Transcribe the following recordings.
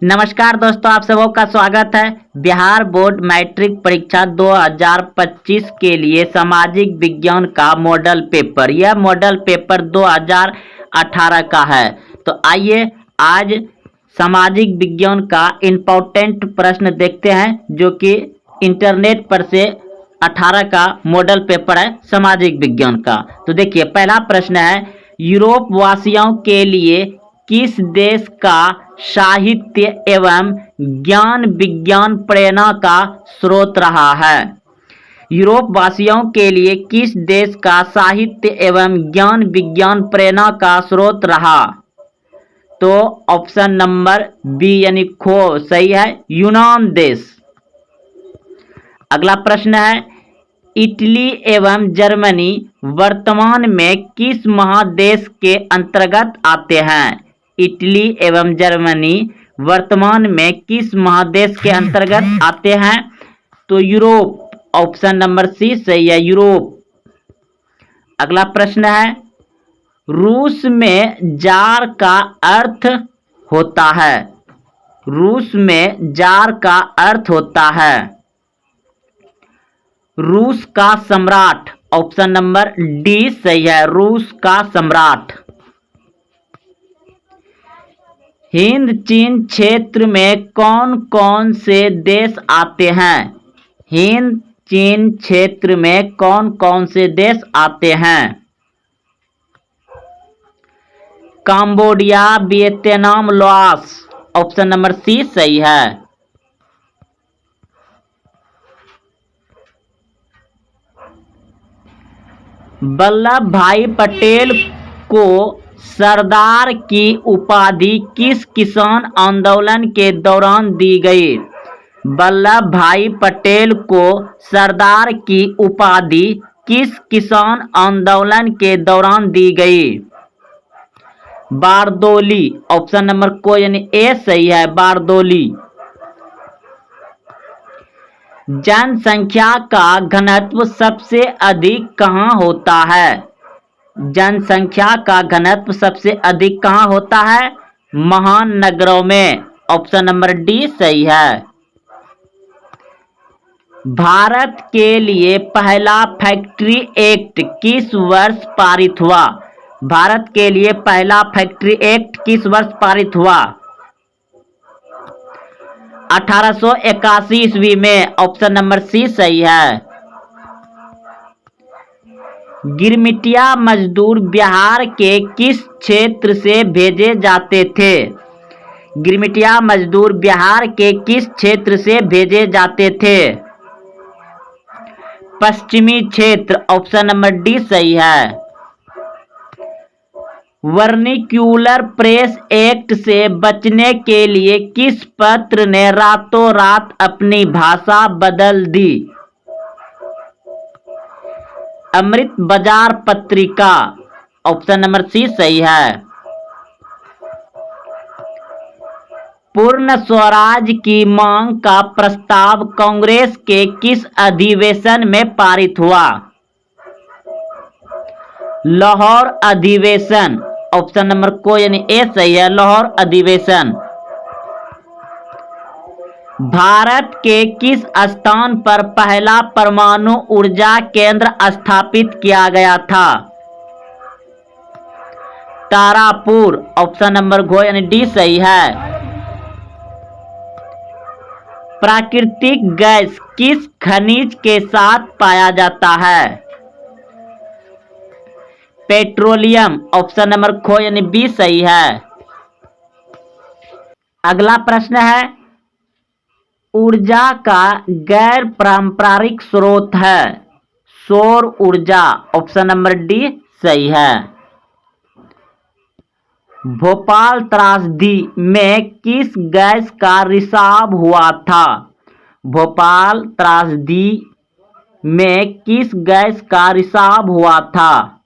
नमस्कार दोस्तों, आप सबों का स्वागत है। बिहार बोर्ड मैट्रिक परीक्षा 2025 के लिए सामाजिक विज्ञान का मॉडल पेपर, यह मॉडल पेपर 2018 का है। तो आइए आज सामाजिक विज्ञान का इम्पोर्टेंट प्रश्न देखते हैं, जो कि इंटरनेट पर से 18 का मॉडल पेपर है सामाजिक विज्ञान का। तो देखिए, पहला प्रश्न है, यूरोप वासियों के लिए किस देश का साहित्य एवं ज्ञान विज्ञान प्रेरणा का स्रोत रहा है? यूरोप वासियों के लिए किस देश का साहित्य एवं ज्ञान विज्ञान प्रेरणा का स्रोत रहा? तो ऑप्शन नंबर बी यानी खो सही है, यूनान देश। अगला प्रश्न है, इटली एवं जर्मनी वर्तमान में किस महादेश के अंतर्गत आते हैं? इटली एवं जर्मनी वर्तमान में किस महादेश के अंतर्गत आते हैं? तो यूरोप, ऑप्शन नंबर सी सही है, यूरोप। अगला प्रश्न है, रूस में जार का अर्थ होता है? रूस में जार का अर्थ होता है रूस का सम्राट, ऑप्शन नंबर डी सही है, रूस का सम्राट। हिंद चीन क्षेत्र में कौन कौन से देश आते हैं? हिंद चीन क्षेत्र में कौन कौन से देश आते हैं? Cambodia, Vietnam, Laos, option number C सही है। वल्लभ भाई पटेल को सरदार की उपाधि किस किसान आंदोलन के दौरान दी गई? वल्लभ भाई पटेल को सरदार की उपाधि किस किसान आंदोलन के दौरान दी गई? बारदोली, ऑप्शन नंबर को यानी ए सही है, बारदोली। जनसंख्या का घनत्व सबसे अधिक कहाँ होता है? जनसंख्या का घनत्व सबसे अधिक कहाँ होता है? महानगरों में, ऑप्शन नंबर डी सही है। भारत के लिए पहला फैक्ट्री एक्ट किस वर्ष पारित हुआ? भारत के लिए पहला फैक्ट्री एक्ट किस वर्ष पारित हुआ? 1881 ईस्वी में, ऑप्शन नंबर सी सही है। गिरमिटिया मजदूर बिहार के किस क्षेत्र से भेजे जाते थे? गिरमिटिया मजदूर बिहार के किस क्षेत्र से भेजे जाते थे? पश्चिमी क्षेत्र, ऑप्शन नंबर डी सही है। वर्निक्यूलर प्रेस एक्ट से बचने के लिए किस पत्र ने रातों रात अपनी भाषा बदल दी? अमृत बाजार पत्रिका, ऑप्शन नंबर सी सही है। पूर्ण स्वराज की मांग का प्रस्ताव कांग्रेस के किस अधिवेशन में पारित हुआ? लाहौर अधिवेशन, ऑप्शन नंबर को यानी ए सही है, लाहौर अधिवेशन। भारत के किस स्थान पर पहला परमाणु ऊर्जा केंद्र स्थापित किया गया था? तारापुर, ऑप्शन नंबर घो यानी डी सही है। प्राकृतिक गैस किस खनिज के साथ पाया जाता है? पेट्रोलियम, ऑप्शन नंबर खो यानी बी सही है। अगला प्रश्न है, ऊर्जा का गैर पारंपरिक स्रोत है? सौर ऊर्जा, ऑप्शन नंबर डी सही है। भोपाल त्रासदी में किस गैस का रिसाव हुआ था? भोपाल त्रासदी में किस गैस का रिसाव हुआ था?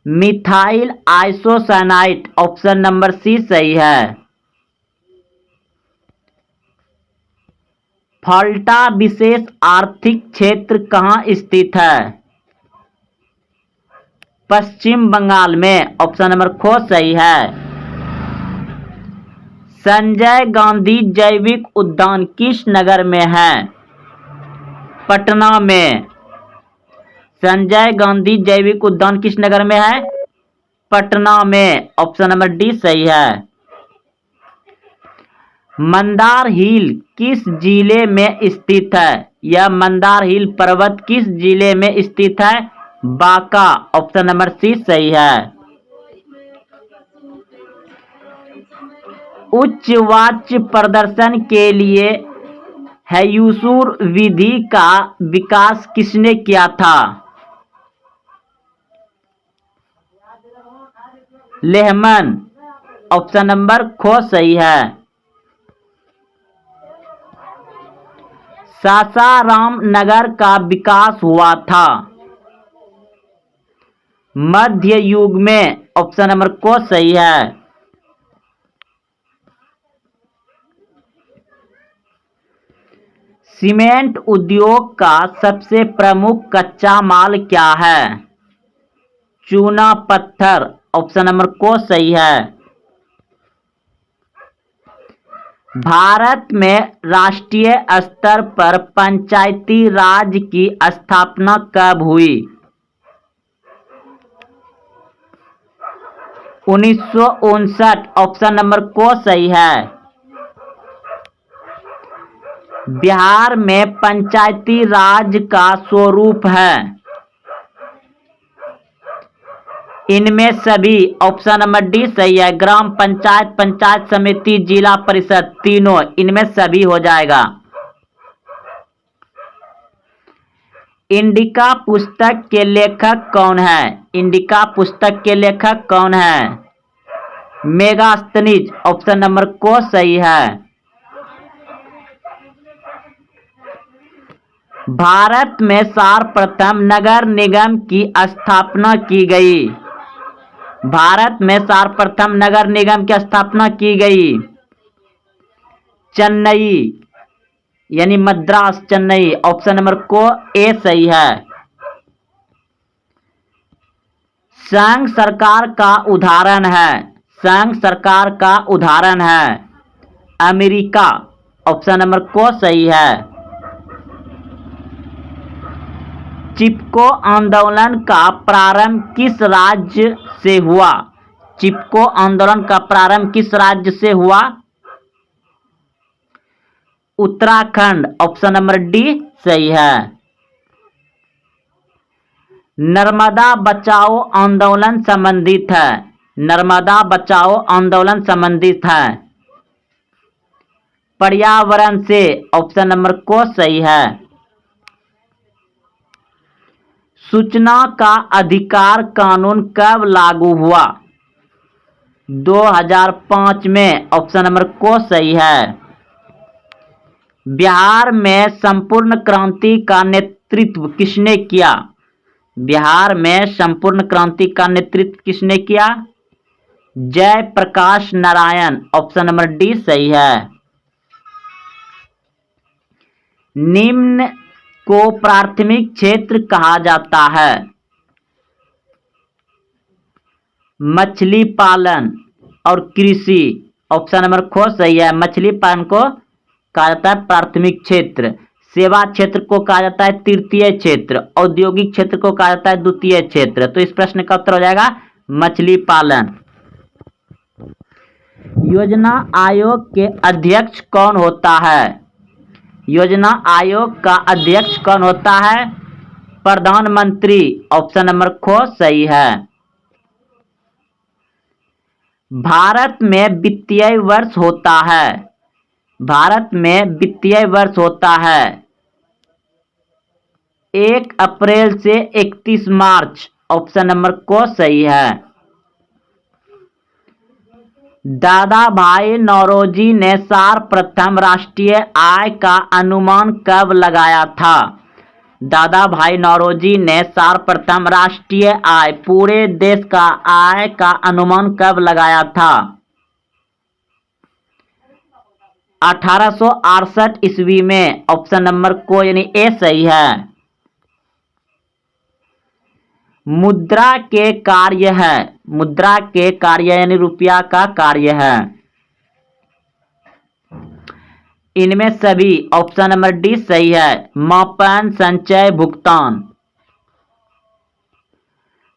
Methyl isocyanide, option number C सही है। फॉल्टा विशेष आर्थिक क्षेत्र कहाँ स्थित है? पश्चिम बंगाल में, ऑप्शन नंबर खो सही है। संजय गांधी जैविक उद्यान किस नगर में है? पटना में। संजय गांधी जैविक उद्यान किस नगर में है? पटना में। ऑप्शन नंबर डी सही है। मंदार हिल किस जिले में स्थित है? यह मंदार हिल पर्वत किस जिले में स्थित है? बांका। ऑप्शन नंबर सी सही है। उच्च वाच्य प्रदर्शन के लिए हैयूसुर विधि का विकास किसने किया था? लेहमन। ऑप्शन नंबर ख सही है। सासाराम नगर का विकास हुआ था मध्य युग में। ऑप्शन नंबर क सही है। सीमेंट उद्योग का सबसे प्रमुख कच्चा माल क्या है? चूना पत्थर। ऑप्शन नंबर क सही है। भारत में राष्ट्रीय स्तर पर पंचायती राज की स्थापना कब हुई? 1959। ऑप्शन नंबर क सही है। बिहार में पंचायती राज का स्वरूप है इनमें सभी। ऑप्शन नंबर डी सही है। ग्राम पंचायत, पंचायत समिति, जिला परिषद, तीनों इनमें सभी हो जाएगा। इंडिका पुस्तक के लेखक कौन है? इंडिका पुस्तक के लेखक कौन है? मेगास्थनीज। ऑप्शन नंबर क सही है। भारत में सर्वप्रथम नगर निगम की स्थापना की गई। भारत में सर्वप्रथम नगर निगम की स्थापना की गई चेन्नई यानी मद्रास, चेन्नई। ऑप्शन नंबर को ए सही है। संघ सरकार का उदाहरण है। संघ सरकार का उदाहरण है अमेरिका। ऑप्शन नंबर को सही है। चिपको आंदोलन का प्रारंभ किस राज्य से हुआ? चिपको आंदोलन का प्रारंभ किस राज्य से हुआ? उत्तराखंड। ऑप्शन नंबर डी सही है। नर्मदा बचाओ आंदोलन संबंधित है। नर्मदा बचाओ आंदोलन संबंधित है पर्यावरण से। ऑप्शन नंबर को सही है। सूचना का अधिकार कानून कब लागू हुआ? 2005 में। ऑप्शन नंबर को सही है। बिहार में संपूर्ण क्रांति का नेतृत्व किसने किया? बिहार में संपूर्ण क्रांति का नेतृत्व किसने किया? Jayaprakash Narayan. Option number D सही है। निम्न को प्राथमिक क्षेत्र कहा जाता है। मछली पालन और कृषि। ऑप्शन नंबर ख सही है। मछली पालन को कहा जाता है प्राथमिक क्षेत्र। सेवा क्षेत्र को कहा जाता है तृतीय क्षेत्र। औद्योगिक क्षेत्र को कहा जाता है द्वितीय क्षेत्र। तो इस प्रश्न का उत्तर हो जाएगा मछली पालन। योजना आयोग के अध्यक्ष कौन होता है? योजना आयोग का अध्यक्ष कौन होता है? प्रधानमंत्री। ऑप्शन नंबर ख सही है। भारत में वित्तीय वर्ष होता है। भारत में वित्तीय वर्ष होता है 1 अप्रैल से 31 मार्च। ऑप्शन नंबर क सही है। दादा भाई नौरोजी ने सर्वप्रथम राष्ट्रीय आय का अनुमान कब लगाया था? दादा भाई नौरोजी ने सर्वप्रथम राष्ट्रीय आय, पूरे देश का आय का अनुमान कब लगाया था? 1868 ईस्वी में। ऑप्शन नंबर को यानी ए सही है। मुद्रा के कार्य है। मुद्रा के कार्य यानी रुपया का कार्य है। इनमें सभी, ऑप्शन नंबर डी सही है। मापन, संचय, भुगतान।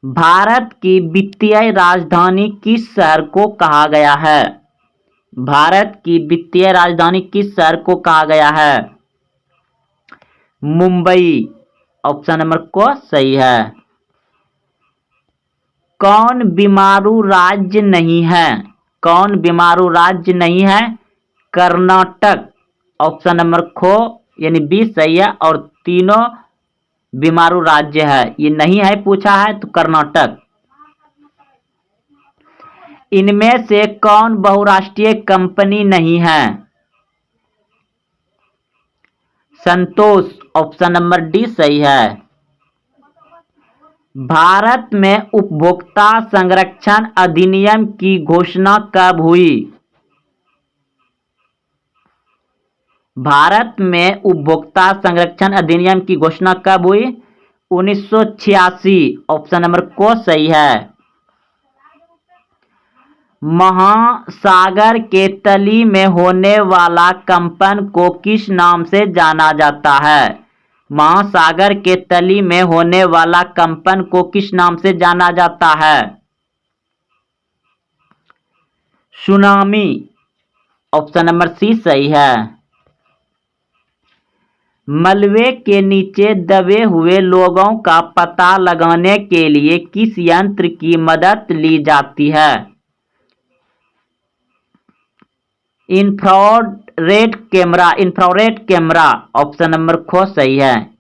भारत की वित्तीय राजधानी किस शहर को कहा गया है? भारत की वित्तीय राजधानी किस शहर को कहा गया है? मुंबई, ऑप्शन नंबर को सही है। कौन बीमारू राज्य नहीं है? कौन बीमारू राज्य नहीं है? कर्नाटक, ऑप्शन नंबर खो यानी बी सही है। और तीनों बीमारू राज्य है, ये नहीं है पूछा है तो कर्नाटक। इनमें से कौन बहुराष्ट्रीय कंपनी नहीं है? संतोष, ऑप्शन नंबर डी सही है। भारत में उपभोक्ता संरक्षण अधिनियम की घोषणा कब हुई? भारत में उपभोक्ता संरक्षण अधिनियम की घोषणा कब हुई? 1986, ऑप्शन नंबर को सही है। महासागर के तली में होने वाला कंपन को किस नाम से जाना जाता है? महासागर के तली में होने वाला कंपन को किस नाम से जाना जाता है? सुनामी, ऑप्शन नंबर सी सही है। मलबे के नीचे दबे हुए लोगों का पता लगाने के लिए किस यंत्र की मदद ली जाती है? इंफ्रारेड कैमरा, ऑप्शन नंबर खो सही है।